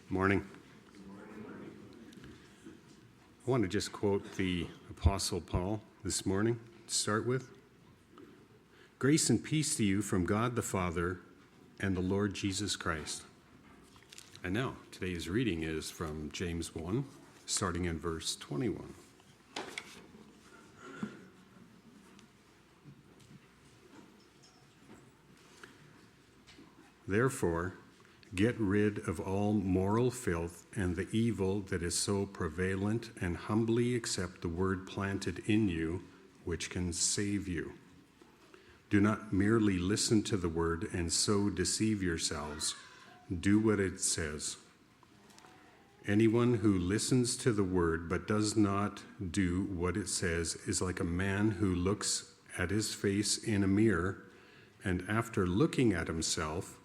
Morning. I want to just quote the Apostle Paul this morning to start with. Grace and peace to you from God the Father and the Lord Jesus Christ. And now, today's reading is from James 1, starting in verse 21. Therefore, get rid of all moral filth and the evil that is so prevalent, and humbly accept the word planted in you, which can save you. Do not merely listen to the word and so deceive yourselves. Do what it says. Anyone who listens to the word but does not do what it says is like a man who looks at his face in a mirror, and after looking at himself,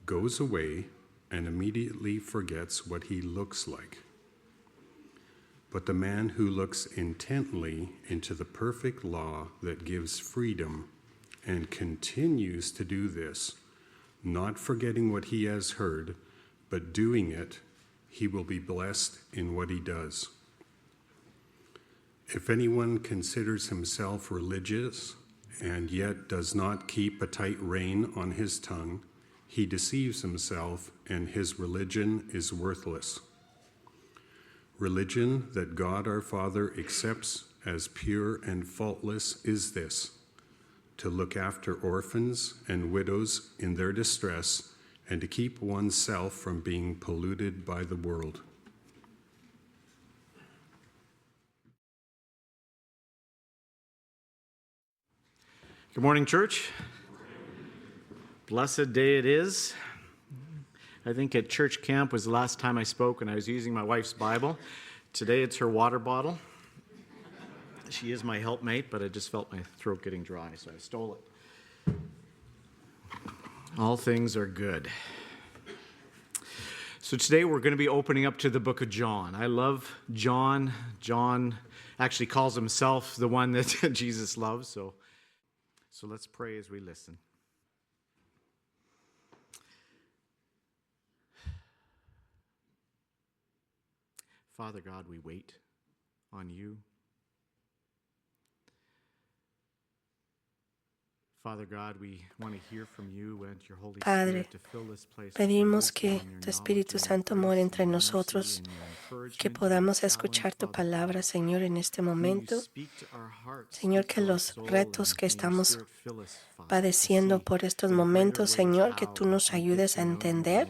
goes away and immediately forgets what he looks like. But the man who looks intently into the perfect law that gives freedom and continues to do this, not forgetting what he has heard, but doing it, he will be blessed in what he does. If anyone considers himself religious and yet does not keep a tight rein on his tongue, he deceives himself, and his religion is worthless. Religion that God our Father accepts as pure and faultless is this: to look after orphans and widows in their distress, and to keep oneself from being polluted by the world. Good morning, church. Blessed day it is. I think at church camp was the last time I spoke and I was using my wife's Bible. Today it's her water bottle. She is my helpmate, but I just felt my throat getting dry, so I stole it. All things are good. So today we're going to be opening up to the book of John. I love John. John actually calls himself the one that Jesus loves, so let's pray as we listen. Father God, we wait on you. Father God, we want to hear from you and your Holy Padre, Spirit to fill this place. pedimos que tu Espíritu Santo more entre nosotros, que podamos escuchar tu palabra, Señor, en este momento. Señor, que los retos que estamos padeciendo por estos momentos, Señor, que tú nos ayudes a entender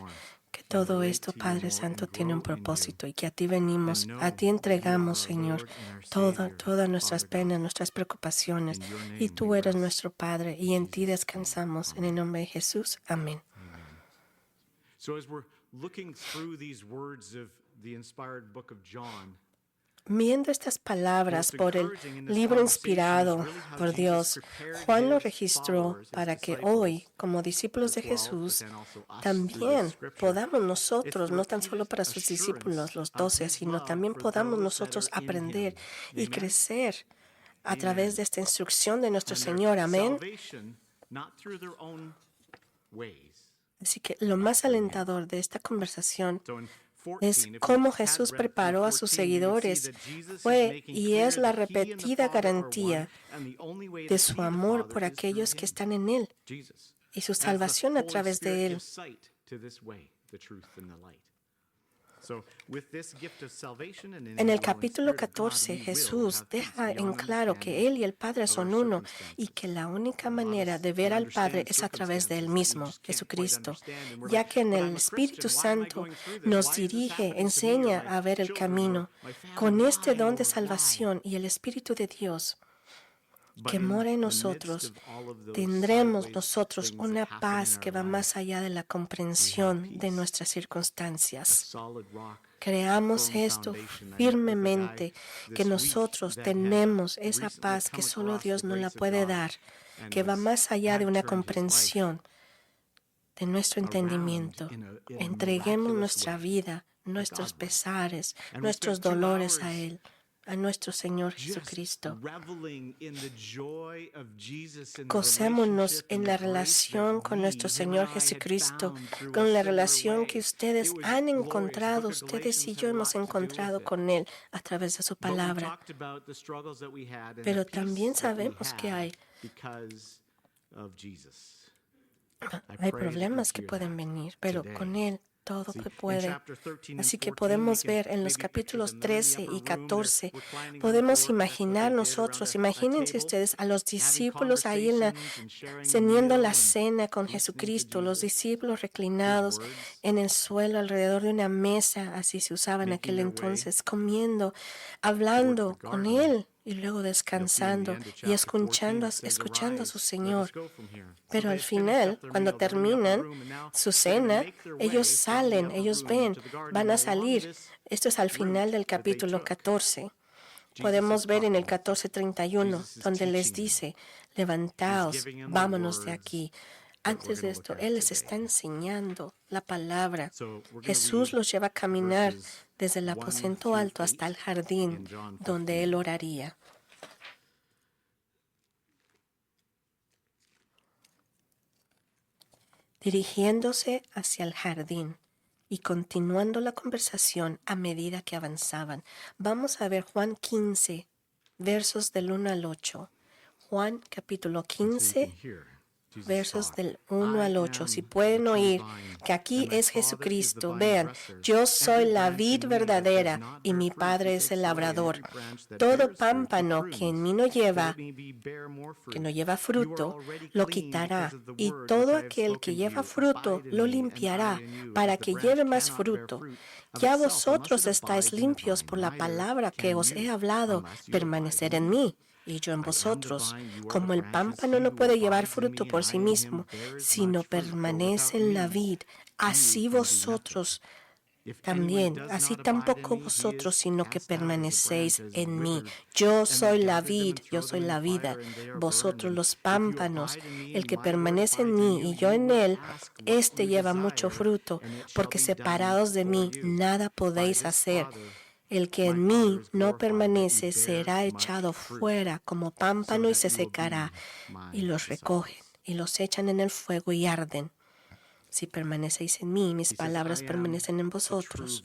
que todo esto, Padre Santo, tiene un propósito y que a ti venimos, a ti entregamos, Señor, todas nuestras penas, nuestras preocupaciones, y tú eres nuestro Padre y en ti descansamos. En el nombre de Jesús, amén. So as we're looking through these words of the inspired book of John, Viendo estas palabras por el libro inspirado por Dios, Juan lo registró para que hoy, como discípulos de Jesús, también podamos nosotros, no tan solo para sus discípulos, los 12, sino también podamos nosotros aprender y crecer a través de esta instrucción de nuestro Señor. Amén. Así que lo más alentador de esta conversación es cómo Jesús preparó a sus seguidores fue y es la repetida garantía de su amor por aquellos que están en Él y su salvación a través de Él. En el capítulo 14, Jesús deja en claro que Él y el Padre son uno y que la única manera de ver al Padre es a través de Él mismo, Jesucristo, ya que en el Espíritu Santo nos dirige, enseña a ver el camino. Con este don de salvación y el Espíritu de Dios que mora en nosotros, tendremos nosotros una paz que va más allá de la comprensión de nuestras circunstancias. Creamos esto firmemente, que nosotros tenemos esa paz que solo Dios nos la puede dar, que va más allá de una comprensión de nuestro entendimiento. Entreguemos nuestra vida, nuestros pesares, nuestros dolores a Él. a nuestro Señor just Jesucristo. reveling in the joy of Jesus and the Gocémonos relationship and en the la grace relación that con we, nuestro him Señor and I, had Jesucristo, found through a con la similar relación que way. ustedes It was han glorious. The encontrado, book of ustedes y Galatians yo had a hemos lot to do with encontrado it. con Él a través de su But we palabra. talked about the struggles that we had and Pero the peace también that we sabemos que had hay because of Jesus. Hay problemas que pueden venir, pero con Él todo se puede. Así que podemos ver en los capítulos 13 y 14, podemos imaginar nosotros, imagínense ustedes a los discípulos ahí teniendo la cena con Jesucristo, los discípulos reclinados en el suelo alrededor de una mesa, así se usaba en aquel entonces, comiendo, hablando con Él y luego descansando y escuchando a su Señor. Pero al final, cuando terminan su cena, ellos salen, ellos ven, van a salir. Esto es al final del capítulo 14. Podemos ver en el 14:31, donde les dice, levantaos, vámonos de aquí. Antes de esto, Él les está enseñando la palabra. Jesús los lleva a caminar desde el aposento alto hasta el jardín, donde Él oraría. Dirigiéndose hacia el jardín y continuando la conversación a medida que avanzaban. Vamos a ver Juan 15, versos del 1 al 8. Juan capítulo 15, versos del 1 al 8. Si pueden oír que aquí es Jesucristo, vean, yo soy la vid verdadera y mi Padre es el labrador. Todo pámpano que en mí no lleva fruto, lo quitará, y todo aquel que lleva fruto lo limpiará para que lleve más fruto. Ya vosotros estáis limpios por la palabra que os he hablado, permanecer en mí y yo en vosotros. Como el pámpano no puede llevar fruto por sí mismo, sino permanece en la vid, así vosotros también, así tampoco vosotros, sino que permanecéis en mí. Yo soy la vid, yo soy la vida, vosotros los pámpanos. El que permanece en mí y yo en él, éste lleva mucho fruto, porque separados de mí nada podéis hacer. El que en mí no permanece será echado fuera como pámpano y se secará, y los recogen y los echan en el fuego y arden. Si permanecéis en mí, mis palabras permanecen en vosotros.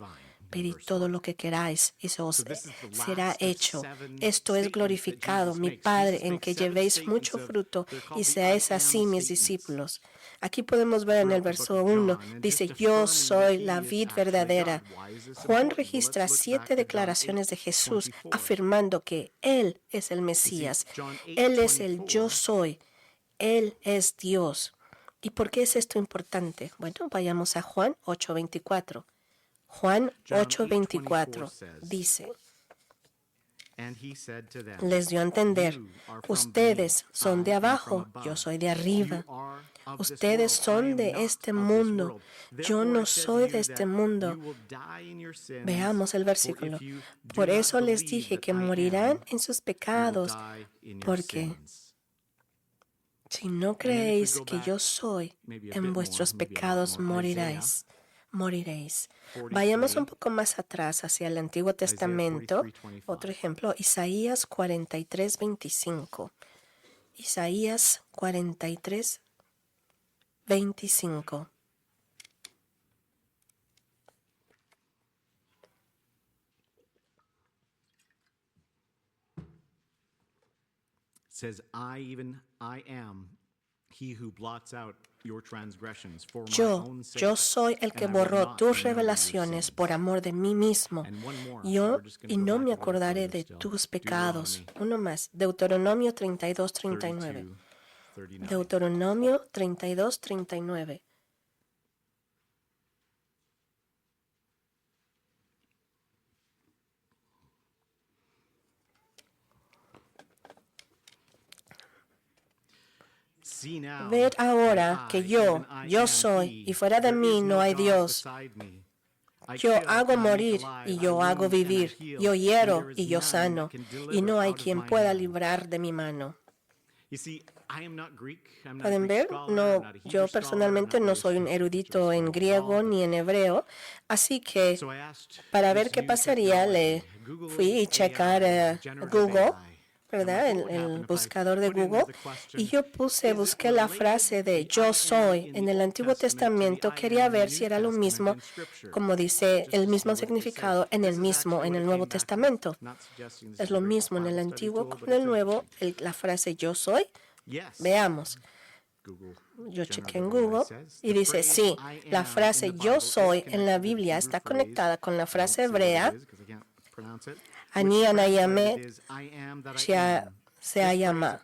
Pedid todo lo que queráis y se os será hecho. Esto es glorificado, mi Padre, en que llevéis mucho fruto y seáis así mis discípulos. Aquí podemos ver en el verso 1, dice, yo soy la vid verdadera. Juan registra 7 declaraciones de Jesús afirmando que Él es el Mesías. Él es el yo soy. Él es Dios. ¿Y por qué es esto importante? Bueno, vayamos a Juan 8:24. Juan 8:24 dice, les dio a entender, ustedes son de abajo, yo soy de arriba. Ustedes son de este mundo, yo no soy de este mundo. Veamos el versículo. Por eso les dije que morirán en sus pecados, porque si no creéis que yo soy, en vuestros pecados moriréis. Vayamos un poco más atrás hacia el Antiguo Testamento. Otro ejemplo, Isaías 43:25. Isaías 43:25. Says, I am he who blots out your transgressions for my Yo own sake. soy el que and I will borró not tus remember your revelaciones sins. por amor de mí mismo. And one more. Yo, We're just gonna y go no back me a little acordaré further de still. tus pecados. Deuteronomy Uno más. Deuteronomio 32:39. 32:39. Deuteronomio 32:39. See now, Ved ahora that que I, yo even I am soy, he. y fuera de There mí is no no hay God Dios. beside me. I Yo kill hago and I make morir alive. y I yo hago wound and I vivir. heal. Yo And hiero there is y yo none sano. that can Y deliver no hay out of quien my pueda hand. librar de mi mano. Pueden ver, no, yo personalmente no soy un erudito en griego ni en hebreo, así que para ver qué pasaría le fui y checar Google, ¿verdad? El buscador de Google, y yo busqué la frase de yo soy en el Antiguo Testamento. Quería ver si era lo mismo, como dice el mismo significado en el Nuevo Testamento. Es lo mismo en el Antiguo como en el Nuevo, la frase yo soy. Veamos. Yo chequé en Google y dice, sí, la frase yo soy en la Biblia está conectada con la frase hebrea Ani Anayame Seayama,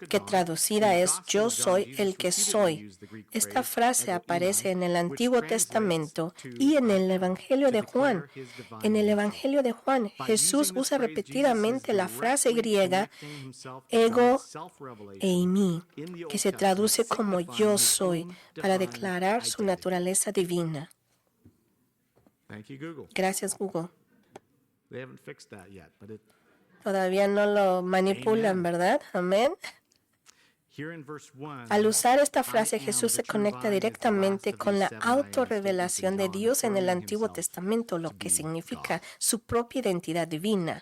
que traducida es yo soy el que soy. Esta frase aparece en el Antiguo Testamento y en el Evangelio de Juan. En el Evangelio de Juan, Jesús usa repetidamente la frase griega ego eimi, que se traduce como yo soy, para declarar su naturaleza divina. Gracias, Google. Todavía no lo manipulan, ¿verdad? Amén. Al usar esta frase, Jesús se conecta directamente con la autorrevelación de Dios en el Antiguo Testamento, lo que significa su propia identidad divina.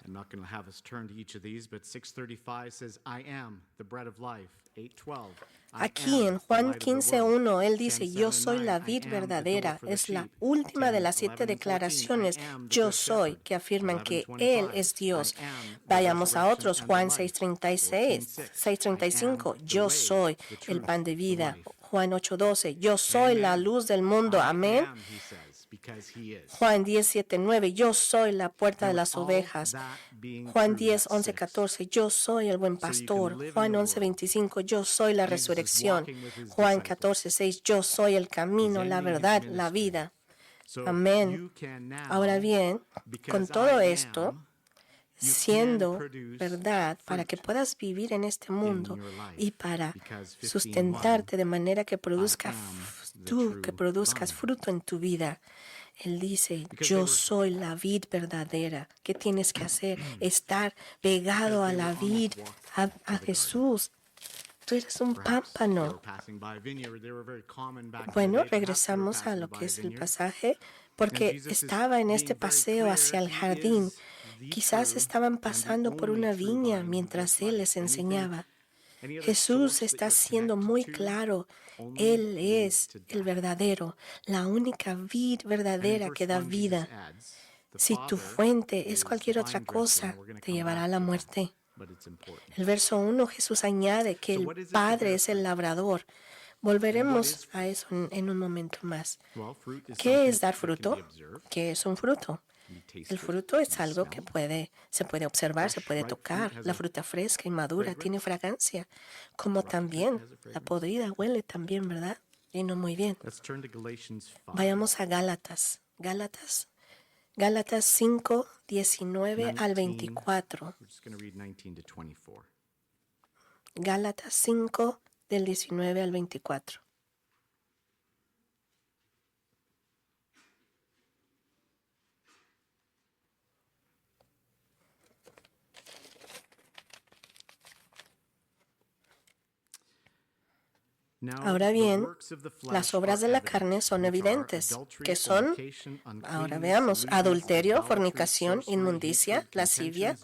Aquí en Juan 15:1, Él dice, yo soy la vid verdadera. Es la última de las 7 declaraciones, yo soy, que afirman que Él es Dios. Vayamos a otros, Juan 6:35, yo soy el pan de vida. Juan 8:12, yo soy la luz del mundo. Amén. Juan 10:7-9, yo soy la puerta de las ovejas. Juan 10:11-14, yo soy el buen pastor. Juan 11:25, yo soy la resurrección. Juan 14:6, yo soy el camino, la verdad, la vida. Amén. Ahora bien, con todo esto, siendo verdad, para que puedas vivir en este mundo y para sustentarte de manera que produzcas fruto en tu vida. Él dice, yo soy la vid verdadera. ¿Qué tienes que hacer? Estar pegado a la vid, a Jesús. Tú eres un pámpano. Bueno, regresamos a lo que es el pasaje, porque estaba en este paseo hacia el jardín. Quizás estaban pasando por una viña mientras Él les enseñaba. Jesús está siendo muy claro. Él es el verdadero, la única vid verdadera que da vida. Si tu fuente es cualquier otra cosa, te llevará a la muerte. El verso 1, Jesús añade que el Padre es el labrador. Volveremos a eso en un momento más. ¿Qué es dar fruto? ¿Qué es un fruto? El fruto es algo que se puede observar, se puede tocar. La fruta fresca y madura tiene fragancia, como también la podrida huele también, ¿verdad? Y no muy bien. Vayamos a Gálatas. Gálatas 5:19-24. Gálatas 5, del 19 al 24. Ahora bien, las obras de la carne son evidentes, que son, ahora veamos, adulterio, fornicación, inmundicia, lascivia,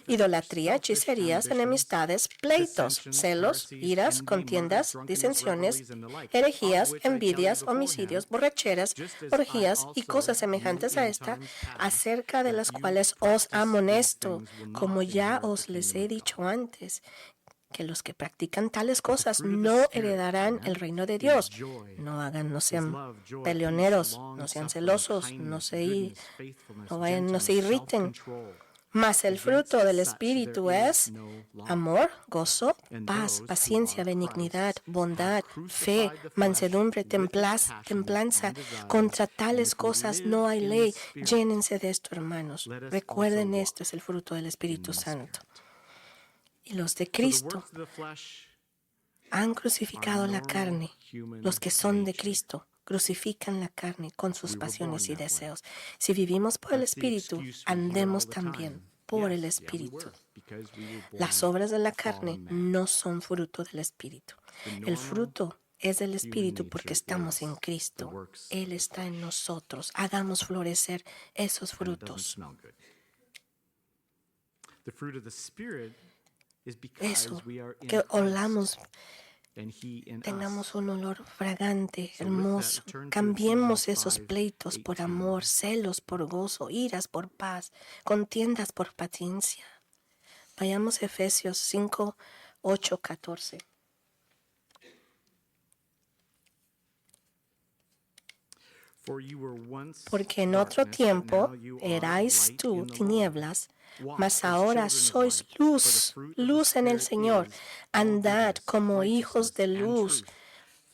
idolatría, hechicerías, enemistades, pleitos, celos, iras, contiendas, disensiones, herejías, envidias, homicidios, borracheras, orgías y cosas semejantes a esta, acerca de las cuales os amonesto, como ya os les he dicho antes, que los que practican tales cosas no heredarán el reino de Dios. No sean peleoneros, no sean celosos, no se irriten. Mas el fruto del Espíritu es amor, gozo, paz, paciencia, benignidad, bondad, fe, mansedumbre, templanza. Contra tales cosas no hay ley. Llénense de esto, hermanos. Recuerden, esto es el fruto del Espíritu Santo. Y los de Cristo han crucificado la carne. Los que son de Cristo crucifican la carne con sus pasiones y deseos. Si vivimos por el Espíritu, andemos también por el Espíritu. Las obras de la carne no son fruto del Espíritu. El fruto es del Espíritu porque estamos en Cristo. Él está en nosotros. Hagamos florecer esos frutos. Eso, que olamos, tengamos un olor fragante, hermoso. Cambiemos esos pleitos por amor, celos por gozo, iras por paz, contiendas por paciencia. Vayamos a Efesios 5, 8, 14. Porque en otro tiempo erais tú tinieblas, mas ahora sois luz, luz en el Señor. Andad como hijos de luz,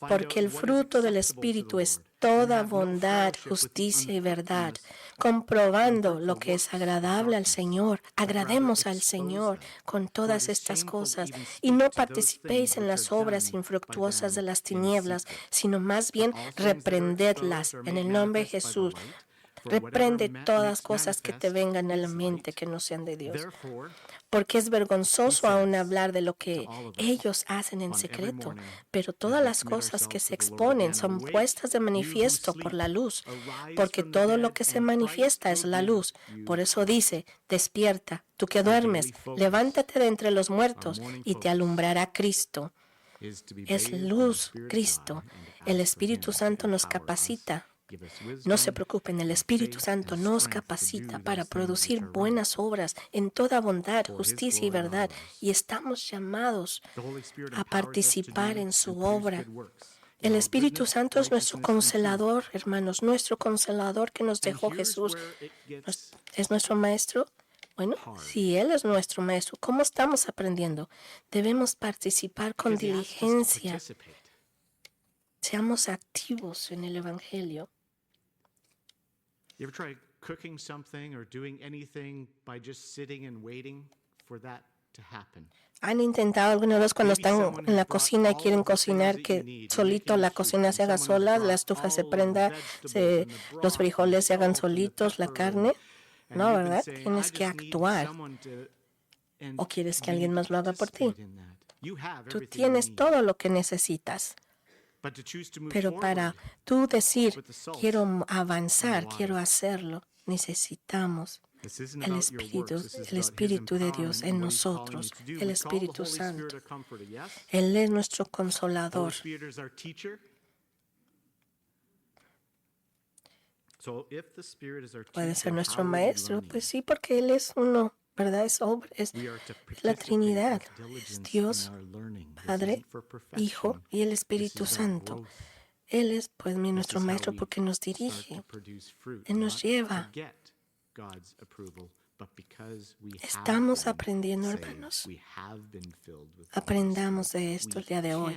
porque el fruto del Espíritu es toda bondad, justicia y verdad, comprobando lo que es agradable al Señor. Agrademos al Señor con todas estas cosas y no participéis en las obras infructuosas de las tinieblas, sino más bien reprendedlas en el nombre de Jesús. Reprende todas cosas que te vengan a la mente que no sean de Dios. Porque es vergonzoso aún hablar de lo que ellos hacen en secreto, pero todas las cosas que se exponen son puestas de manifiesto por la luz, porque todo lo que se manifiesta es la luz. Por eso dice, despierta, tú que duermes, levántate de entre los muertos y te alumbrará Cristo. Es luz, Cristo. El Espíritu Santo nos capacita. No se preocupen, el Espíritu Santo nos capacita para producir buenas obras en toda bondad, justicia y verdad, y estamos llamados a participar en su obra. El Espíritu Santo es nuestro consolador, hermanos, nuestro consolador que nos dejó Jesús. ¿Es nuestro maestro? Bueno, si Él es nuestro maestro, ¿cómo estamos aprendiendo? Debemos participar con diligencia. Seamos activos en el Evangelio. You ever try cooking something or doing anything by just sitting and waiting for that to happen? ¿Han intentado alguna vez cuando están en la cocina y quieren cocinar que solito la cocina se haga sola, la estufa se prenda, los frijoles se hagan solitos, la carne? No, ¿verdad? Tienes que actuar. ¿O quieres que alguien más lo haga por ti? Tú tienes todo lo que necesitas. Pero para tú decir, quiero avanzar, quiero hacerlo, necesitamos el Espíritu de Dios en nosotros, el Espíritu Santo. Él es nuestro consolador. Puede ser nuestro maestro, pues sí, porque Él es uno, ¿verdad? Es la Trinidad, es Dios, Padre, Hijo y el Espíritu Santo. Él es, pues, nuestro maestro porque nos dirige, Él nos lleva. Estamos aprendiendo, hermanos. Aprendamos de esto el día de hoy.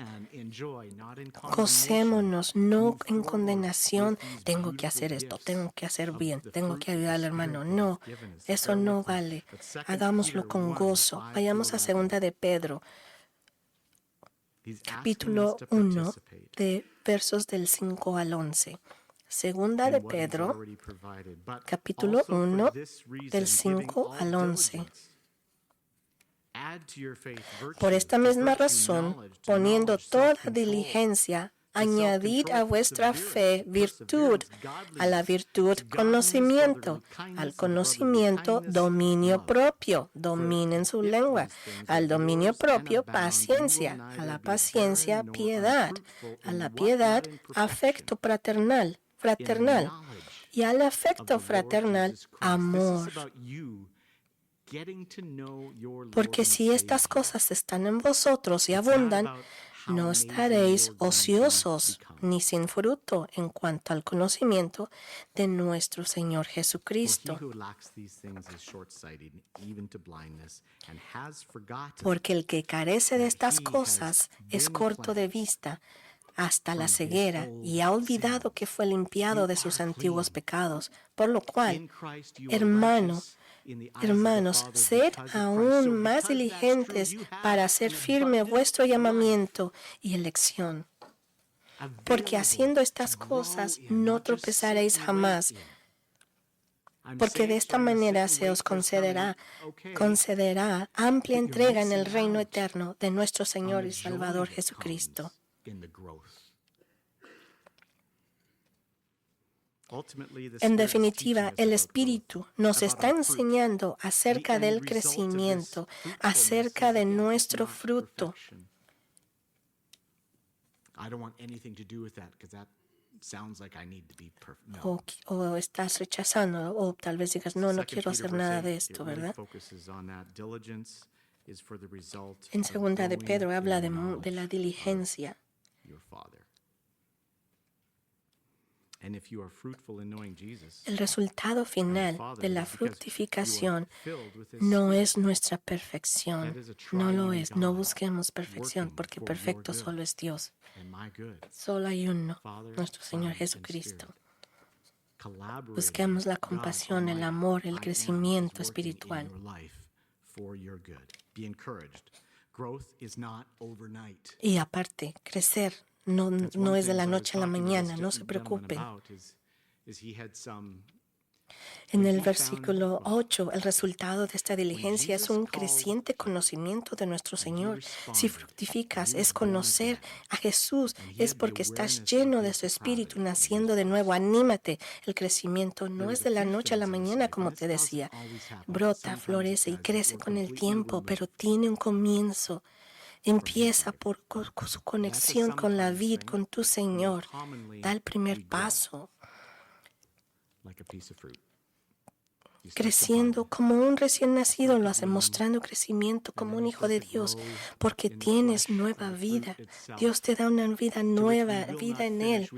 Gocémonos, no en condenación. Tengo que hacer esto, tengo que hacer bien, tengo que ayudar al hermano. No, eso no vale. Hagámoslo con gozo. Vayamos a 2 de Pedro, capítulo 1, de versos del 5 al 11. 2 de Pedro, capítulo 1, del 5 al 11. Por esta misma razón, poniendo toda diligencia, añadid a vuestra fe virtud, a la virtud conocimiento, al conocimiento dominio propio, dominen su lengua, al dominio propio paciencia, a la paciencia piedad, a la piedad afecto fraternal, y al afecto fraternal amor. Porque si estas cosas están en vosotros y abundan, no estaréis ociosos ni sin fruto en cuanto al conocimiento de nuestro Señor Jesucristo. Porque el que carece de estas cosas es corto de vista hasta la ceguera y ha olvidado que fue limpiado de sus antiguos pecados. Por lo cual, hermanos, sed aún más diligentes para hacer firme vuestro llamamiento y elección. Porque haciendo estas cosas no tropezaréis jamás. porque de esta manera se os concederá amplia entrega en el reino eterno de nuestro Señor y Salvador Jesucristo. En definitiva, el Espíritu nos está enseñando acerca del crecimiento, acerca de nuestro fruto. O estás rechazando, o tal vez digas, no quiero hacer nada de esto, ¿verdad? En segunda de Pedro habla de la diligencia. El resultado final de la fructificación no es nuestra perfección, no lo es. No busquemos perfección, porque perfecto solo es Dios. Solo hay uno, nuestro Señor Jesucristo. Busquemos la compasión, el amor, el crecimiento espiritual. Y aparte, crecer no es de la noche a la mañana, no se preocupen. En el versículo 8, el resultado de esta diligencia es un creciente conocimiento de nuestro Señor. Si fructificas, es conocer a Jesús, es porque estás lleno de su Espíritu, naciendo de nuevo. Anímate. El crecimiento no es de la noche a la mañana, como te decía. Brota, florece y crece con el tiempo, pero tiene un comienzo. Empieza por su conexión con la vid, con tu Señor. Da el primer paso. Creciendo como un recién nacido lo hace, mostrando crecimiento como un hijo de Dios, porque tienes nueva vida. Dios te da una vida nueva, vida en Él.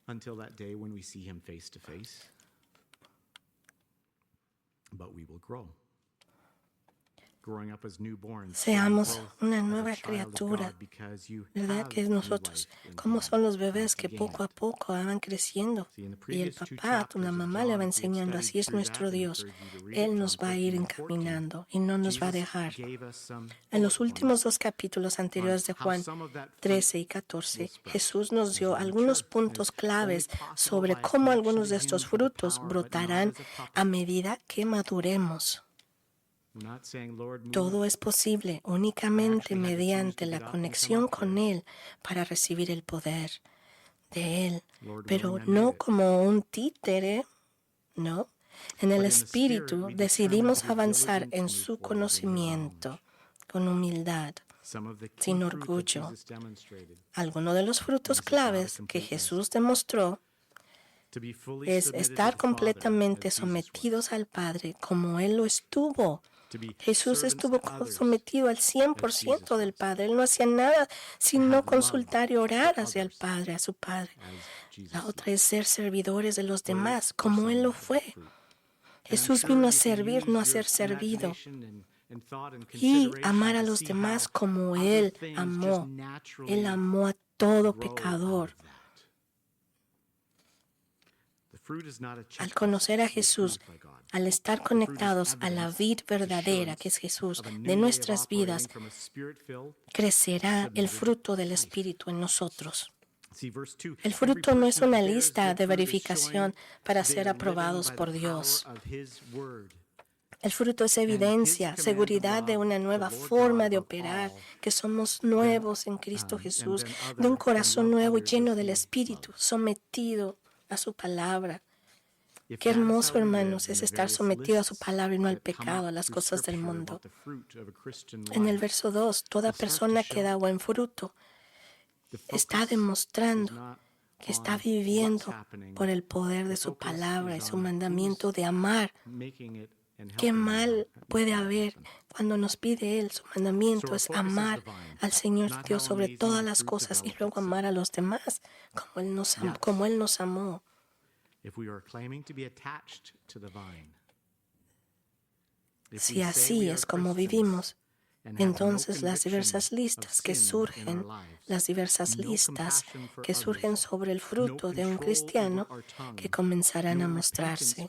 Until that day when we see him face to face. But we will grow. Seamos una nueva criatura, ¿verdad? Que nosotros, como son los bebés que poco a poco van creciendo. Y el papá, la mamá le va enseñando, así es nuestro Dios. Él nos va a ir encaminando y no nos va a dejar. En los últimos 2 capítulos anteriores de Juan 13 y 14, Jesús nos dio algunos puntos claves sobre cómo algunos de estos frutos brotarán a medida que maduremos. Todo es posible únicamente mediante la conexión con Él para recibir el poder de Él, pero no como un títere, no. En el Espíritu decidimos avanzar en su conocimiento con humildad, sin orgullo. Algunos de los frutos claves que Jesús demostró es estar completamente sometidos al Padre como Él lo estuvo. Jesús estuvo sometido al 100% del Padre. Él no hacía nada sino consultar y orar hacia el Padre, a su Padre. La otra es ser servidores de los demás, como Él lo fue. Jesús vino a servir, no a ser servido. Y amar a los demás como Él amó. Él amó a todo pecador. Al conocer a Jesús, al estar conectados a la vid verdadera, que es Jesús, de nuestras vidas, crecerá el fruto del Espíritu en nosotros. El fruto no es una lista de verificación para ser aprobados por Dios. El fruto es evidencia, seguridad de una nueva forma de operar, que somos nuevos en Cristo Jesús, de un corazón nuevo y lleno del Espíritu, sometido a su palabra. Qué hermoso, hermanos, es estar sometido a su palabra y no al pecado, a las cosas del mundo. En el verso 2, toda persona que da buen fruto está demostrando que está viviendo por el poder de su palabra y su mandamiento de amar. Qué mal puede haber cuando nos pide Él. Su mandamiento es amar al Señor Dios sobre todas las cosas y luego amar a los demás como Él nos amó. Si así es como vivimos, entonces las diversas listas que surgen sobre el fruto de un cristiano que comenzarán a mostrarse.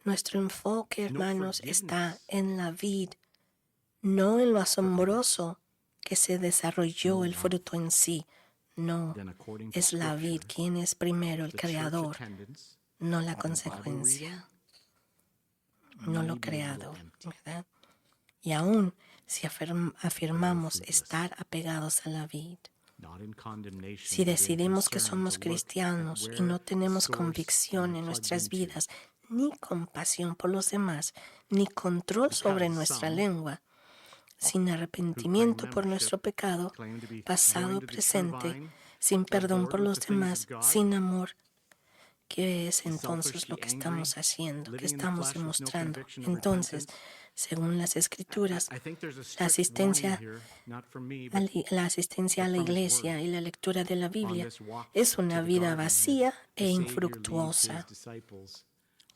Nuestro enfoque, hermanos, está en la vid, no en lo asombroso que se desarrolló el fruto en sí. No, then according to es la vid Scripture, quien es primero, el the church creador, attendance, no la and Bible consecuencia, reading no may lo be a creado, little empty. ¿verdad? Y aún si afirmamos estar apegados a la vid, Not in condemnation, si but in decidimos que concern somos to look cristianos at y no where tenemos the source convicción we en plugged nuestras into. vidas, ni compasión por los demás, ni control sobre nuestra lengua, sin arrepentimiento por nuestro pecado, Claim to be pasado joined o to the true presente, vine, sin perdón bored por with los the things demás, of God, sin amor. ¿Qué es the entonces selfish, lo the que angry, estamos haciendo? ¿Qué living in the estamos flesh with no demostrando? conviction of Entonces, repentance? según las Escrituras, I think there's a la strict warning asistencia here, not from me, a but la asistencia a la from His iglesia Word, y la lectura de la on Biblia this walk es to una the vida garden vacía that e the Savior leads infructuosa. His disciples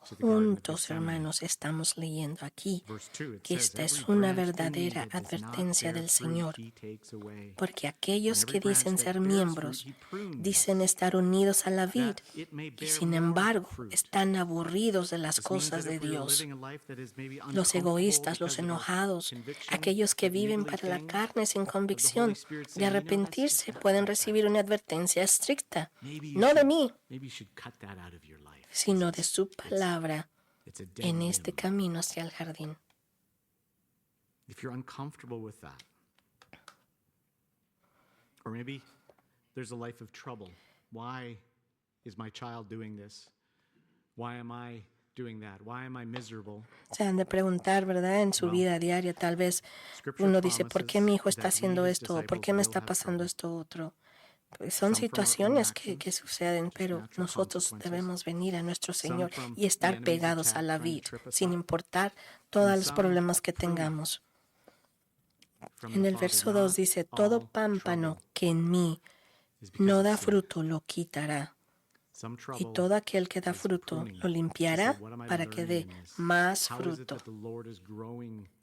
to the Garden of Juntos, Gethsemane. hermanos, estamos leyendo aquí Verse 2, it que says, esta es "Every una branch in me verdadera that does not advertencia bear del fruit, Señor, He takes away. porque And aquellos every que branch dicen that ser bears miembros fruit, He prunes, dicen estar unidos a la vid that it may y bear sin more embargo fruit." están aburridos de las This means cosas that de if we are Dios. living a life that is maybe Los uncomfortable egoístas, los because of our enojados, conviction aquellos que of viven niggly para la things, carne sin of the convicción Holy Spirit de saying, "You know, arrepentirse, that's pueden not right. recibir una advertencia estricta, Maybe you no de should- mí, maybe you should cut that out of your life, sino because de su palabra it's a dead en este limb." camino hacia el jardín. If you're uncomfortable with that, or maybe there's a life of trouble. Why is my child doing this? Why am I doing that? Why am I miserable? Se han de preguntar, ¿verdad? En su vida diaria, tal vez uno dice, ¿por qué mi hijo está haciendo esto? ¿O ¿por qué me está pasando esto otro? Pues son situaciones que suceden, pero nosotros debemos venir a nuestro Señor y estar pegados a la vid, sin importar todos los problemas que tengamos. En el verso 2 dice, todo pámpano que en mí no da fruto lo quitará, y todo aquel que da fruto lo limpiará para que dé más fruto.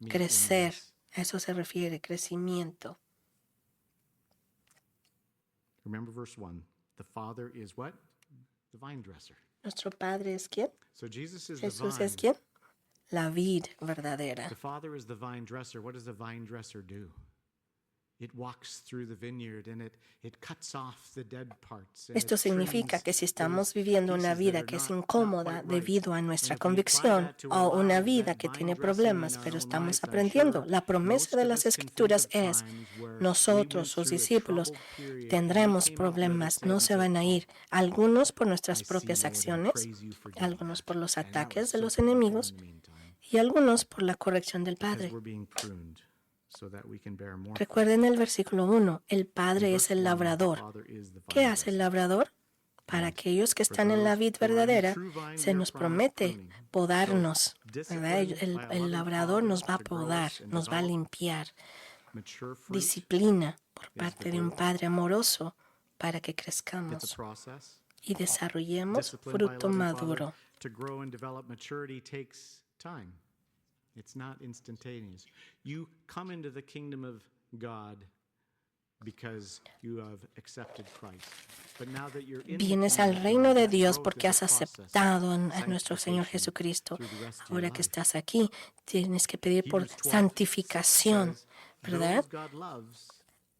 Crecer, a eso se refiere, crecimiento. Remember verse 1. The Father is what? The vine dresser. ¿Nuestro Padre es quién? So Jesus is the Jesús vine. es quién? La vid verdadera. The Father is the vine dresser. What does the vine dresser do? It walks through the vineyard and it cuts off the dead parts. and Esto it significa trims que si estamos those viviendo una pieces vida that que are es not incómoda quite right. debido a And nuestra if we apply convicción that to o our una lives, vida that que vine tiene dressing problemas, in our pero own estamos lives, I'm aprendiendo, sure la promesa most de of las us can think Escrituras of es, times where nosotros, we went sus through a discípulos, troubled period and we tendremos came out the other problemas, side no and se said, van a "Oh, ir, algunos por nuestras I see, propias Lord, and acciones, praise you for doing algunos that." por los And that ataques was de so los powerful enemigos in the meantime, y algunos por la corrección del because Padre. we're being pruned so that we can bear more fruit. Recuerden el versículo 1, el Padre In es verse el 1, the labrador. Father is the ¿Qué vine hace el dresser. labrador? Para aquellos que están en la vid verdadera, se nos promete podarnos, ¿verdad? El labrador nos va a podar, nos va a limpiar. Mature fruit Disciplina por parte de un padre amoroso para que is a crezcamos process. y desarrollemos Discipline by a fruto loving maduro. Father to grow and develop maturity takes time. It's not instantaneous. You come into the kingdom of God because you have accepted Christ. But now that you're in the Vienes al kingdom of reino God, de that Dios growth porque is has a process. aceptado a nuestro Señor Sanctification Jesucristo. through the rest of your Ahora que life. estás aquí, tienes que pedir por Hebrews 12 santificación, says, ¿verdad? "Those God loves,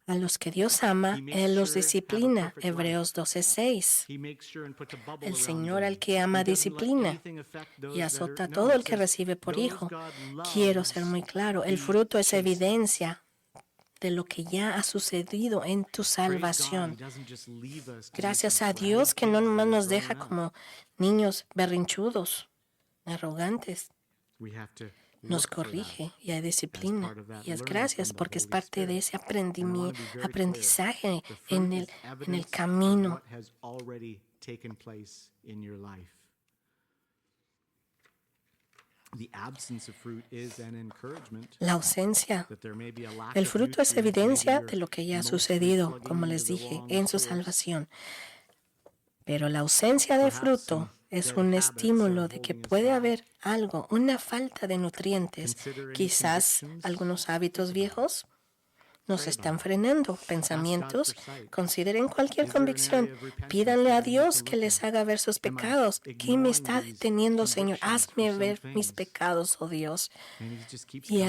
A los que Dios ama, Él los disciplina. Hebreos 12:6. He makes sure and puts a bubble El around Señor them. al que ama He doesn't let disciplina anything affect those y that azota a are-" todo No, el it que says, recibe por "Those hijo. God loves, Quiero ser muy claro, el He fruto es chastens." evidencia de lo que ya ha sucedido en tu Praise God, He salvación. doesn't just leave us to be Gracias some a Dios que no frail nomás kids nos that deja are grown up. como niños berrinchudos, arrogantes. We have to Nos work for that. corrige y hay disciplina. part of that Y es learning gracias from the porque es Holy parte de Spirit. ese And I wanna be very clear. aprendizaje The fruit en is el evidence camino. of what has already taken place in your life. The absence of fruit is an encouragement La ausencia. that there may be a lack El of fruto es nutrients, evidencia maybe de lo que ya ha you're mostly sucedido, plugging como into les the dije, wrong en su source. salvación. Pero la ausencia de fruto es un estímulo de que puede haber algo, una falta de nutrientes, quizás algunos hábitos viejos, nos están frenando. Pensamientos, consideren cualquier convicción. Pídanle a Dios que les haga ver sus pecados. ¿Qué me está deteniendo, Señor? Hazme ver mis pecados, oh Dios. Y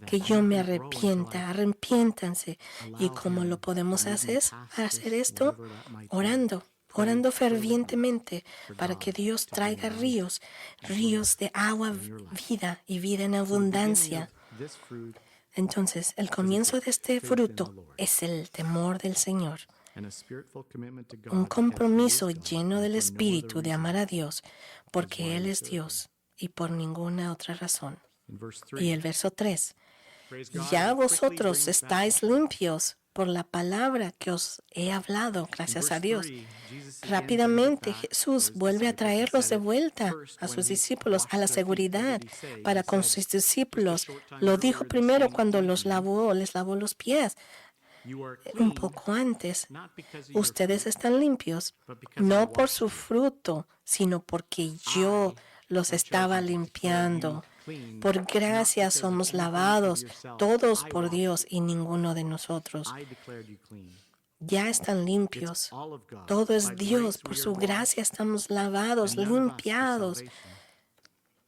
que yo me arrepienta. Arrepiéntanse. ¿Y cómo lo podemos hacer esto? Orando fervientemente para que Dios traiga ríos de agua, vida y vida en abundancia. Entonces, el comienzo de este fruto es el temor del Señor, un compromiso lleno del Espíritu de amar a Dios, porque Él es Dios y por ninguna otra razón. Y el verso 3, ya vosotros estáis limpios por la palabra que os he hablado, gracias a Dios. Rápidamente Jesús vuelve a traerlos de vuelta a sus discípulos a la seguridad para con sus discípulos. Lo dijo primero cuando les lavó los pies. Un poco antes, ustedes están limpios, no por su fruto, sino porque yo los estaba limpiando. Por gracia somos lavados, todos por Dios y ninguno de nosotros. Ya están limpios. Todo es Dios. Por su gracia estamos lavados, limpiados.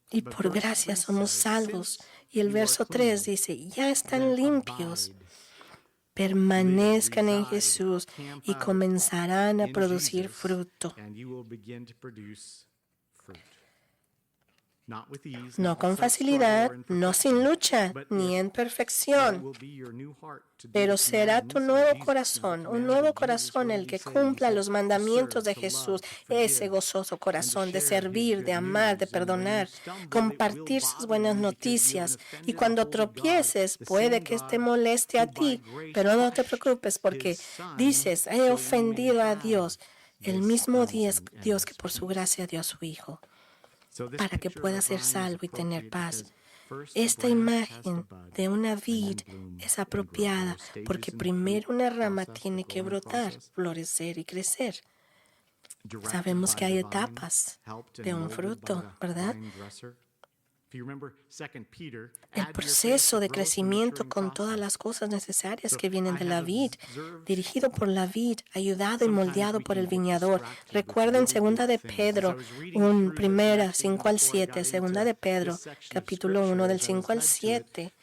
Y por gracia somos salvos. Y el verso 3 dice, ya están limpios. Permanezcan en Jesús y comenzarán a producir fruto. No con facilidad, no sin lucha, ni en perfección, pero será tu nuevo corazón, un nuevo corazón el que cumpla los mandamientos de Jesús, ese gozoso corazón de servir, de amar, de perdonar, compartir sus buenas noticias. Y cuando tropieces, puede que te moleste a ti, pero no te preocupes porque dices, he ofendido a Dios, el mismo Dios que por su gracia dio a su Hijo, para que pueda ser salvo y tener paz. Esta imagen de una vid es apropiada porque primero una rama tiene que brotar, florecer y crecer. Sabemos que hay etapas de un fruto, ¿verdad? El proceso de crecimiento con todas las cosas necesarias que vienen de la vid, dirigido por la vid, ayudado y moldeado por el viñador. Recuerden 2 de Pedro, 5 al 7, 2 de Pedro, capítulo 1, del 5 al 7.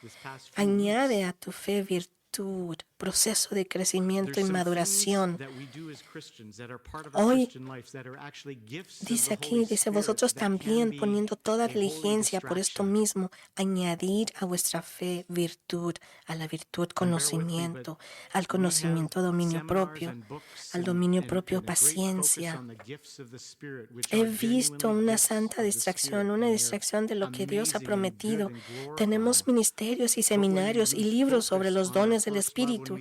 Añade a tu fe virtud, proceso de crecimiento y maduración. Hoy dice vosotros también poniendo toda diligencia por esto mismo, añadir a vuestra fe virtud, a la virtud conocimiento, al conocimiento dominio propio, al dominio propio paciencia. He visto una santa distracción, una distracción de lo que Dios ha prometido. Tenemos ministerios y seminarios y libros sobre los dones del Espíritu,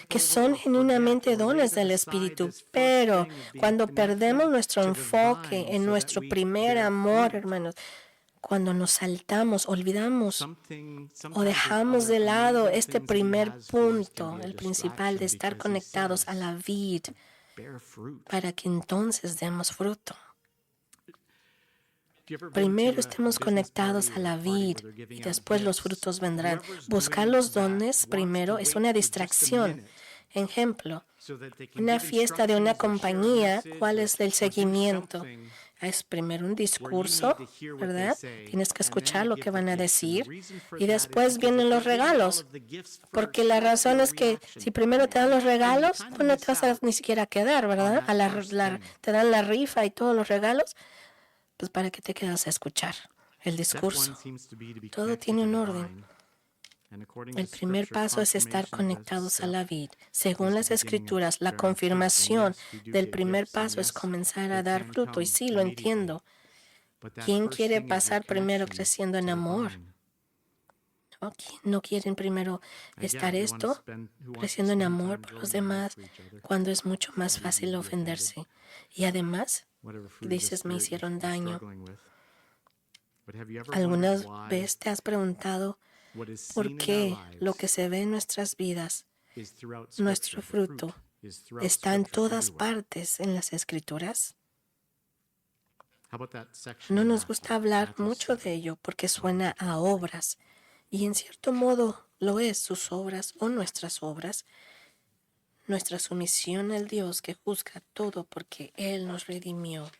que son genuinamente dones del Espíritu, pero cuando perdemos nuestro enfoque en nuestro primer amor, hermanos, cuando nos saltamos, olvidamos o dejamos de lado este primer punto, el principal de estar conectados a la vid, para que entonces demos fruto. Primero estemos conectados a la vid y después los frutos vendrán. Buscar los dones primero es una distracción. Ejemplo, una fiesta de una compañía, ¿cuál es el seguimiento? Es primero un discurso, ¿verdad? Tienes que escuchar lo que van a decir y después vienen los regalos. Porque la razón es que si primero te dan los regalos, pues no te vas a ni siquiera quedar, ¿verdad? Te dan la rifa y todos los regalos. Pues para qué te quedas a escuchar el discurso. Todo tiene un orden. El primer paso es estar conectados a la vid. Según las Escrituras, la confirmación del primer paso es comenzar a dar fruto. Y sí, lo entiendo. ¿Quién quiere pasar primero creciendo en amor? ¿No quieren primero estar creciendo en amor por los demás, cuando es mucho más fácil ofenderse? Y además, dices, me hicieron daño. ¿Alguna vez te has preguntado por qué lo que se ve en nuestras vidas, nuestro fruto, está en todas partes en las Escrituras? No nos gusta hablar mucho de ello porque suena a obras y en cierto modo lo es sus obras o nuestras obras, nuestra sumisión al Dios que juzga todo porque Él nos redimió.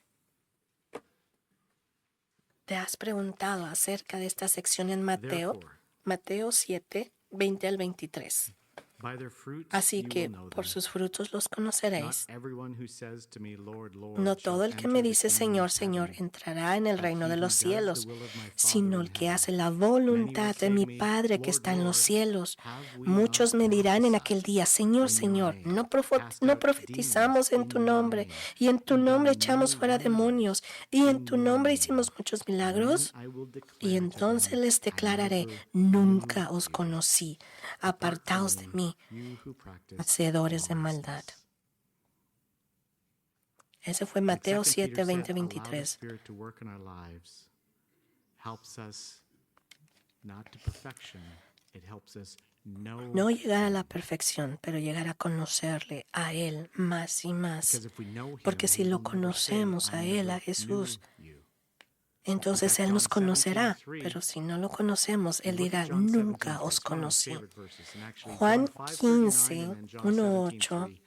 ¿Te has preguntado acerca de esta sección en Mateo? Therefore, Mateo 7, 20 al 23. by their fruits Así you que will know por them. sus frutos los Not conoceréis. everyone who says to me, Lord, Lord, No shall todo el que enter me the dice kingdom Señor, of Señor heaven, entrará en el but reino he de who los does cielos, the will of my Father sino in el que heaven. hace la Many voluntad will de say mi to me, Padre que Lord, está en los Lord, cielos. have we Muchos not me dirán en aquel prophesied día, Señor, in your Señor, name, no cast out profetizamos demons en in tu your nombre, name, y en tu and nombre done many echamos fuera wonders demonios, y en in tu your nombre name? hicimos muchos Then milagros? I will Y declare to entonces them, les I declararé, never nunca knew os you. conocí, Apart from apartaos de me, mí, you who practice hacedores de maldad. lawlessness. Ese fue Like Mateo 2 7, Peter 20, said, allow the 23. Spirit to work in our lives helps us not to perfection. It helps us know No llegar a la Him. perfección, pero llegar a conocerle a Él más y más. Because if we know Him, Porque si He lo will never say, conocemos I a Él, a never Jesús, knew you. entonces fact, Él nos John conocerá. 17:3, Pero si no lo conocemos, Él Look at dirá, John nunca 17:3. os It's one of my conocí. favorite verses. And actually, Juan John 5:39 and 15, then John 1:8. 17:3.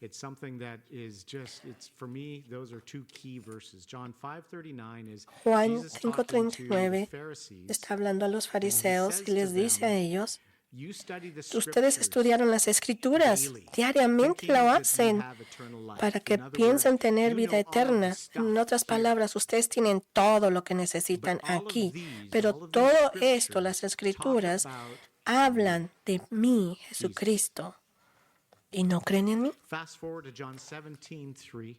It's something that is just, it's for me, those are two key verses. John 5:39 is Juan Jesus talking to the 5:39 Pharisees. está hablando a los And he fariseos says y les to dice a them, ellos, you study the ustedes scriptures estudiaron las escrituras, daily, diariamente thinking lo that you hacen have eternal life. para que In other piensen words, tener you vida know all of the eterna. En stuff otras here. palabras, ustedes tienen todo lo que But necesitan all of aquí, these, pero all of these todo esto, scriptures las talk escrituras, about hablan de mí, Jesucristo. ¿Y no creen en mí? Fast forward to John 17:3,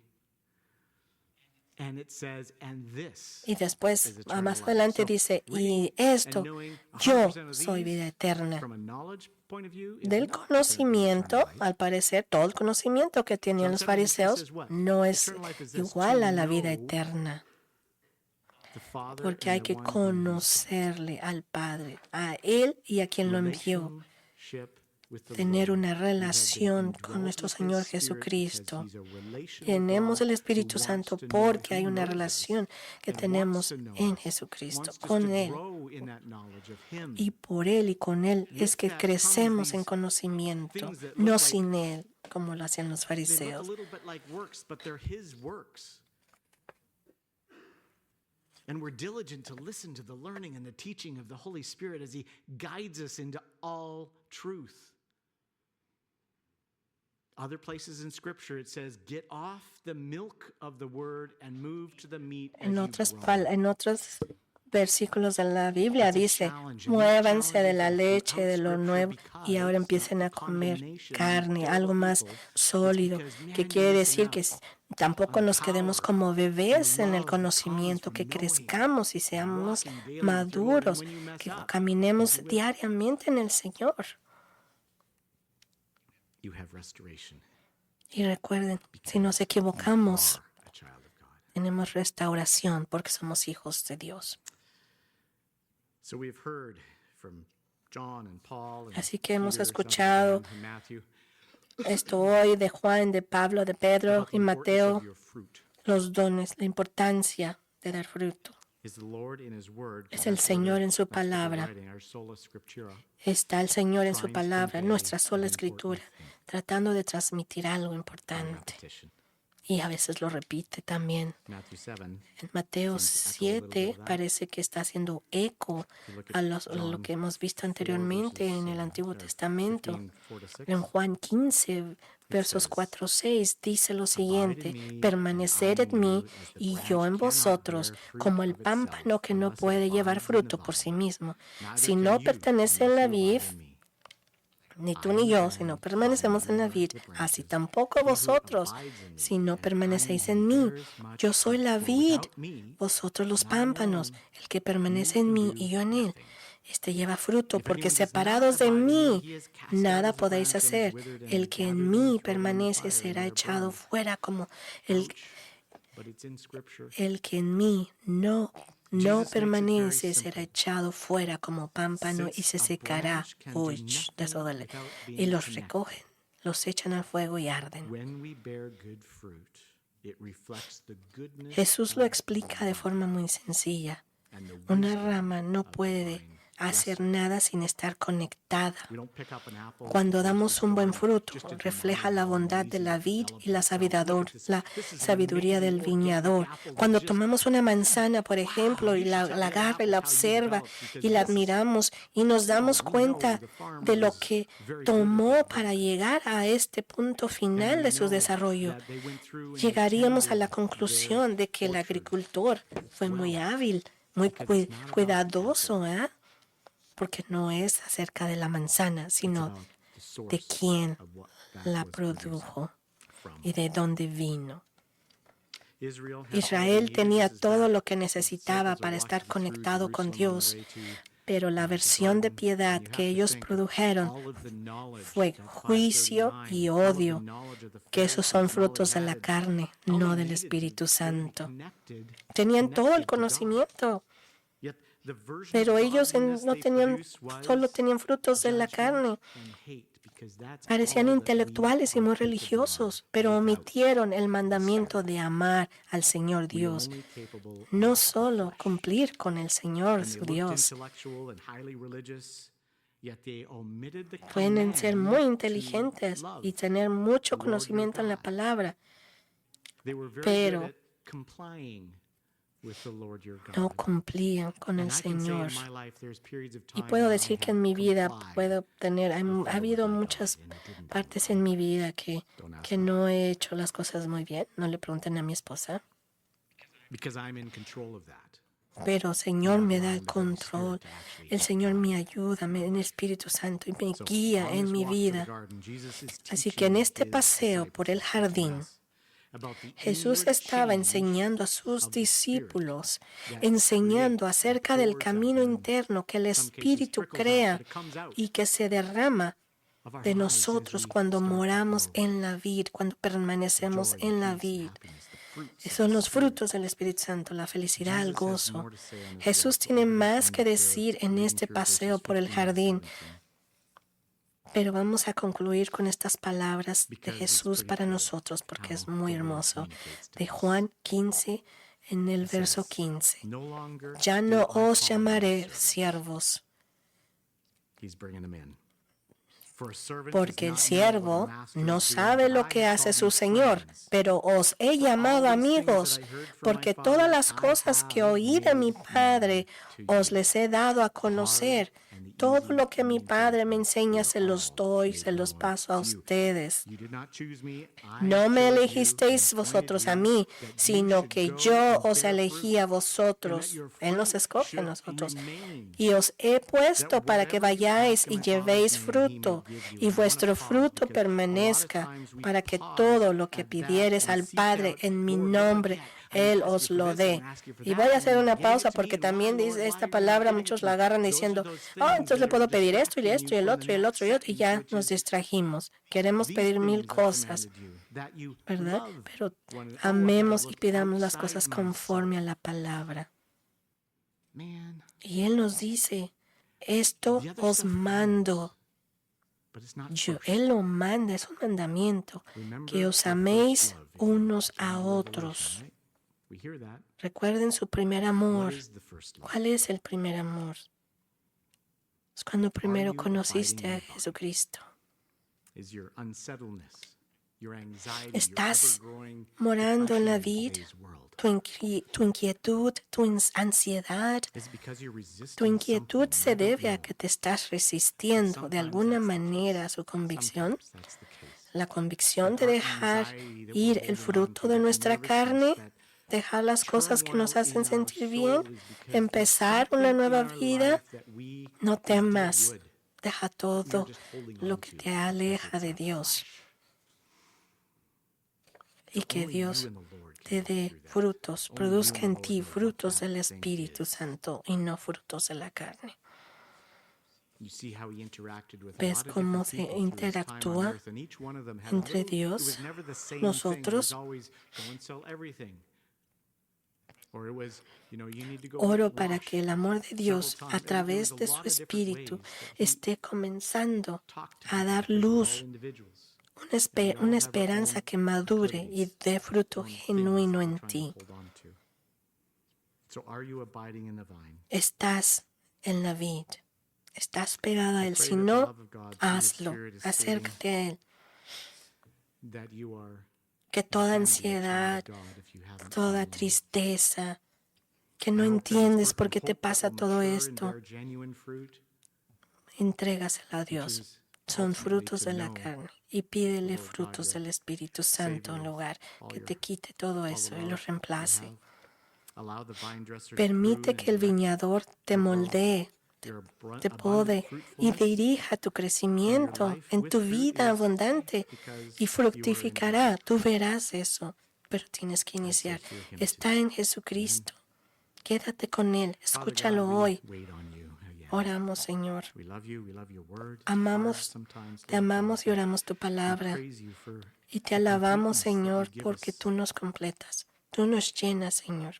and it says, and this Y después, is eternal más life. adelante So, dice, reading y esto, and knowing 100% yo of soy these, vida eterna. from a knowledge point of view, is Del not eternal conocimiento, life. al parecer, todo el conocimiento que tenían John los 17:3 fariseos says what? no es Eternal life is this, igual to a la vida know eterna, the Father porque hay and the que one whom you sent. conocerle al Padre, a Él y a quien lo envió, Relationship with the tener Lord. una We have been relación indwelt con nuestro with His Señor Spirit Jesucristo. because He's a relational Tenemos God el Espíritu who Santo wants to know, porque who hay una knows us relación que and tenemos wants to know en us, Jesucristo, wants us to con Él. grow in that knowledge of Him. Y por Él y con Él es With que that crecemos comes en these conocimiento, things that no look sin Él, como lo hacían los They look a fariseos. little bit like works, but they're His works. And we're diligent to listen to the learning and the teaching of the Holy Spirit as He guides us into all truth. Other places in Scripture it says, get off the milk of the word and move to the meat as En you otros versículos de la Biblia It's a dice, challenge, and these muévanse de challenges la are leche, throughout de lo Scripture nuevo, y ahora because empiecen a not comer condemnation of carne, these algo terrible más people. It's sólido, because, man, que you're quiere missing decir que out tampoco on nos quedemos power como bebés and en el love that comes conocimiento, from que knowing, crezcamos y seamos walking daily with your Lord. And maduros, when you mess que up, caminemos you will. diariamente en el Señor. You have restoration. Y recuerden, si nos equivocamos, You are a child of God. tenemos restauración porque somos hijos de Dios. So we've heard from John and Paul and Así que hemos Peter, escuchado John, and Matthew, esto hoy de Juan, de Pablo, de Pedro about the y importance Mateo, of your fruit. los dones, la importancia de dar fruto. Is the Lord in His word. Es el Señor en su palabra. Our sola scriptura. Está el Señor en su Trying to palabra, convey nuestra an sola important escritura, thing. tratando de transmitir algo By importante. repetition. Y a veces lo repite también. Matthew 7. En Mateo Seems to echo a little bit 7 of that. parece que está haciendo eco If you look a at lo John que hemos visto 4 anteriormente en el verses, Antiguo or Testamento. 15, 4-6. En Juan 15, versos says, 4, 6, dice lo Abide siguiente, in me, permanecer and I en in mí you, as the y branch yo en cannot vosotros, bear fruit como el of itself pámpano que no unless it puede llevar abides in the fruto por sí vine. mismo. Neither Si can no you pertenece en unless la you vid, abide in me. ni tú I am ni the yo, si no vine, permanecemos en la you are vid, the así branches. tampoco He who vosotros, abides in me, si no and I in permanecéis him, en mí. bears much Yo soy fruit, la for vid, without me, vosotros los and I alone, pámpanos. El que permanece you en can mí do y yo en él, nothing. este lleva fruto, If porque anyone does not separados de abide in me, mí, he is cast out nada as a podéis branch and is hacer. withered, and El is que gathered en and mí thrown in the permanece fire, and será they are echado burned. fuera como el But it's in Scripture. que en mí no Jesus makes it very permanece simple. será echado fuera como pámpano y se Since a secará. branch can do Uy, nothing eso duele. without being Y los connected. recogen, los echan al fuego y arden. When we bear good fruit, it reflects the goodness Jesús lo of explica the de vine forma muy sencilla. and the Una wisdom rama no of the puede vine. hacer nada sin estar conectada. We don't pick up an apple. Cuando damos un buen fruto, refleja la bondad de la vid y la sabiduría del viñador. Cuando tomamos una manzana, por ejemplo, y la agarra y la observa y la admiramos y nos damos cuenta de lo que tomó para llegar a este punto final de su desarrollo, llegaríamos a la conclusión de que el agricultor fue muy hábil, muy cuidadoso, porque no es acerca de la manzana, sino de quién la produjo y de dónde vino. Israel tenía todo lo que necesitaba para estar conectado con Dios, pero la versión de piedad que ellos produjeron fue juicio y odio, que esos son frutos de la carne, no del Espíritu Santo. Tenían todo el conocimiento, pero ellos no tenían, solo tenían frutos de la carne. Parecían intelectuales y muy religiosos, pero omitieron el mandamiento de amar al Señor Dios, no solo cumplir con el Señor su Dios. Pueden ser muy inteligentes y tener mucho conocimiento en la palabra, pero no cumplían con el Señor. Y puedo decir que en mi vida ha habido muchas partes en mi vida que no he hecho las cosas muy bien. No le pregunten a mi esposa. Pero el Señor me da el control. El Señor me ayuda en el Espíritu Santo y me guía en mi vida. Así que en este paseo por el jardín, Jesús estaba enseñando a sus discípulos, enseñando acerca del camino interno que el Espíritu crea y que se derrama de nosotros cuando moramos en la vid, cuando permanecemos en la vid. Son los frutos del Espíritu Santo, la felicidad, el gozo. Jesús tiene más que decir en este paseo por el jardín. Pero vamos a concluir con estas palabras de Jesús para nosotros, porque es muy hermoso. De Juan 15, en el verso 15. Ya no os llamaré siervos, porque el siervo no sabe lo que hace su Señor, pero os he llamado amigos, porque todas las cosas que oí de mi Padre os les he dado a conocer. Todo lo que mi Padre me enseña se los doy, se los paso a ustedes. No me elegisteis vosotros a mí, sino que yo os elegí a vosotros. Él nos escoge a nosotros. Y os he puesto para que vayáis y llevéis fruto, y vuestro fruto permanezca, para que todo lo que pidiereis al Padre en mi nombre, Él os lo dé. Y voy a hacer una pausa porque también dice esta palabra, muchos la agarran diciendo, entonces le puedo pedir esto y esto y el otro y el otro y otro, y ya nos distrajimos. Queremos pedir 1000 cosas, ¿verdad? Pero amemos y pidamos las cosas conforme a la palabra. Y Él nos dice, esto os mando. Él lo manda, es un mandamiento, que os améis unos a otros. Recuerden su primer amor. ¿Cuál es el primer amor? Es cuando primero conociste a Jesucristo. ¿Estás morando en la vid? Tu inquietud, tu ansiedad, tu inquietud se debe a que te estás resistiendo de alguna manera a su convicción. La convicción de dejar ir el fruto de nuestra carne, dejar las cosas que nos hacen sentir bien, empezar una nueva vida. No temas, deja todo lo que te aleja de Dios. Y que Dios te dé frutos, produzca en ti frutos del Espíritu Santo y no frutos de la carne. ¿Ves cómo se interactúa entre Dios, nosotros? Oro para que el amor de Dios a través de su Espíritu esté comenzando a dar luz, una esperanza que madure y dé fruto genuino en ti. Estás en la vid. Estás pegada a Él. Si no, hazlo. Acércate a Él. Que toda ansiedad, toda tristeza, que no entiendes por qué te pasa todo esto, entrégasela a Dios. Son frutos de la carne. Y pídele frutos del Espíritu Santo en lugar que te quite todo eso y lo reemplace. Permite que el viñador te moldee, te pode y dirija tu crecimiento en tu vida abundante y fructificará. Tú verás eso, pero tienes que iniciar. Está en Jesucristo. Quédate con Él. Escúchalo hoy. Oramos, Señor. Te amamos y oramos tu palabra. Y te alabamos, Señor, porque tú nos completas. Tú nos llenas, Señor.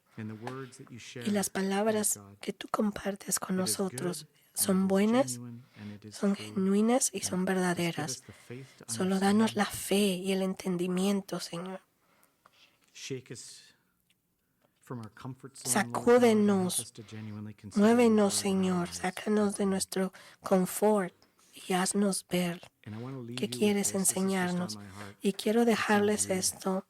Y las palabras que tú compartes con nosotros son buenas, son genuinas y son verdaderas. Solo danos la fe y el entendimiento, Señor. Sacúdenos, muévenos, Señor, sácanos de nuestro confort y haznos ver qué quieres enseñarnos. Y quiero dejarles esto.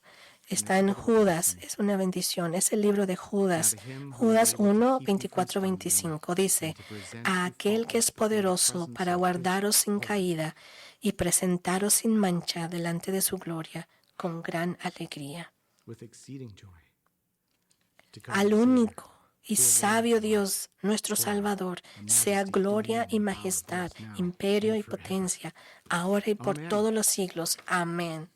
Está en Judas, es una bendición, es el libro de Judas. Judas 1, 24, 25 dice: a aquel que es poderoso para guardaros sin caída y presentaros sin mancha delante de su gloria con gran alegría. Al único y sabio Dios, nuestro Salvador, sea gloria y majestad, imperio y potencia, ahora y por todos los siglos. Amén.